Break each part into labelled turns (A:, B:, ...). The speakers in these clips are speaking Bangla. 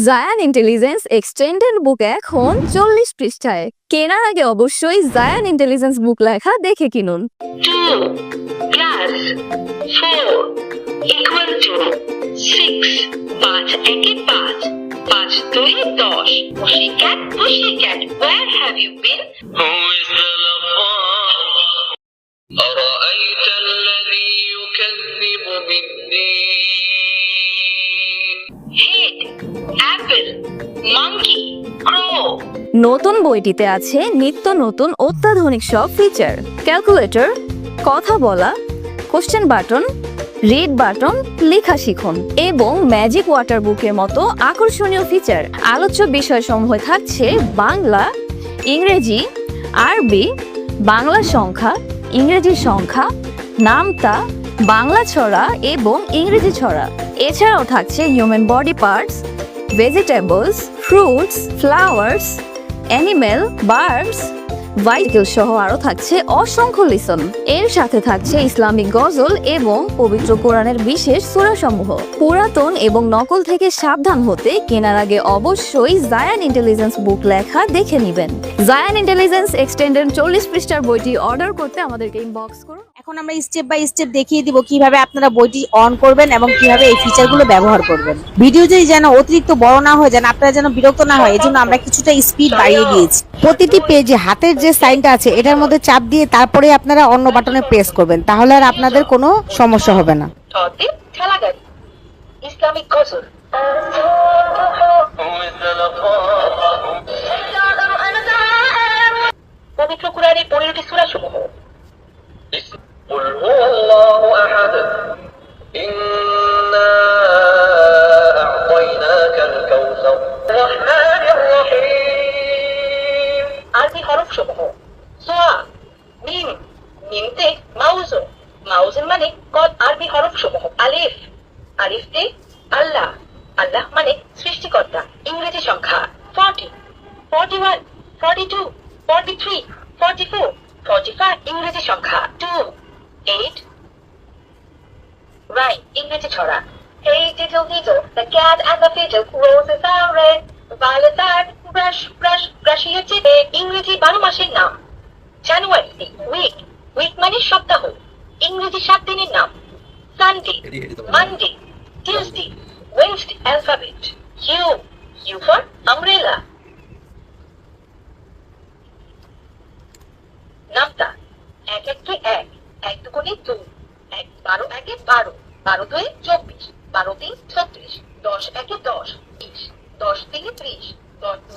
A: জায়ান ইন্টেলিজেন্স এক্সটেন্ডেড বুক এখন 40 পৃষ্ঠায়। কেনার আগে অবশ্যই জায়ান ইন্টেলিজেন্স বুক লেখা দেখে কিনুন।
B: 2 plus 4 equal to 6 5 একে 5 5 2 10 Pussycat where have you been? Who is the lover? أرأيت الذي يكذب بالدين? Head apple monkey crow
A: নতুন বইটিতে আছে নিত্য নতুন অত্যাধুনিক সব ফিচার। ক্যালকুলেটর, কথা বলা, কোশ্চেন বাটন, রিড বাটন, লেখা শিখুন এবং ম্যাজিক ওয়াটার বুকের মতো আকর্ষণীয় ফিচার। আলোচ্য বিষয়সমূহ থাকছে বাংলা, ইংরেজি, আরবি, বাংলা সংখ্যা, ইংরেজি সংখ্যা, নামতা, বাংলা ছড়া এবং ইংরেজি ছড়া। এছাড়াও থাকছে human body parts, vegetables, fruits, flowers, animal, birds, vehicle সহ আরো থাকছে অসংখ্য লিসন। এর সাথে থাকছে ইসলামিক গজল এবং পবিত্র কোরআনের বিশেষ সূরা সমূহ। পুরাতন এবং নকল থেকে সাবধান হতে কেনার আগে অবশ্যই জায়ান ইন্টেলিজেন্স বুক লেখা দেখে নেবেন। জায়ান ইন্টেলিজেন্স এক্সটেন্ডেড 40 পৃষ্ঠার বইটি অর্ডার করতে আমাদেরকে ইনবক্স করুন।
C: এখন আমরা স্টেপ বাই স্টেপ দেখিয়ে দিব কিভাবে আপনারা বইটি অন করবেন এবং কিভাবে এই ফিচারগুলো ব্যবহার করবেন। ভিডিওটি যেন অতিরিক্ত বড় না হয়, যেন আপনারা যেন বিরক্ত না হয়, এজন্য আমরা কিছুটা স্পিড বাড়িয়ে দিয়েছি। প্রতিটি পেজে হাতের যে সাইনটা আছে এটার মধ্যে চাপ দিয়ে তারপরে আপনারা অন্য বাটনে প্রেস করবেন, তাহলে আর আপনাদের কোনো সমস্যা হবে না।
B: ঠেলাগাড়ি ইসলামিক গজল পবিত্র কোরআনের 15টি সূরা সমূহ। قل هو الله أحد إنا أعطيناك الكوثر الرحمن الرحيم আরবি হরফ সমূহ। সোয়া মিম মিমতে মাউজুন মাউজুন মানে কদ আরবি হরফ সমূহ। আলিফ আলিফতে আল্লাহ আল্লাহ মানে সৃষ্টিকর্তা। ইংরেজি সংখ্যা 40 41 42 43 44 45 ইংরেজি সংখ্যা 2 8 right ইংরেজি ছড়া। Hey diddle diddle, the cat and the fiddle, roses are red, violets are brush brush brushing your teeth ইংরেজি 12 মাসের নাম। জানুয়ারি উইক উইক মানে সপ্তাহ। ইংরেজি 7 দিনের নাম। Sunday Monday Tuesday Wednesday alphabet U for umbrella. নামতা 1 1 1 1 2 2 1 12 1 12 12 2 24 12 3 36 10 1 10 20 10 3 30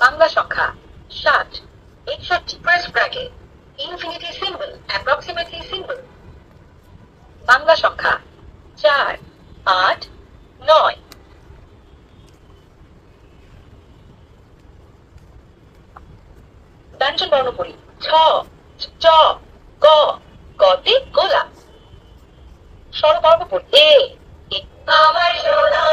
B: বাংলা সংখ্যা 60 61 first bracket infinity symbol approximately symbol. Bangla সংখ্যা 4 8 9 ব্যঞ্জন বর্ণ পড়ি। ছ চ গ গতে গোলাপ। স্বরবর্ণ পড়ি। এ আমার সোনা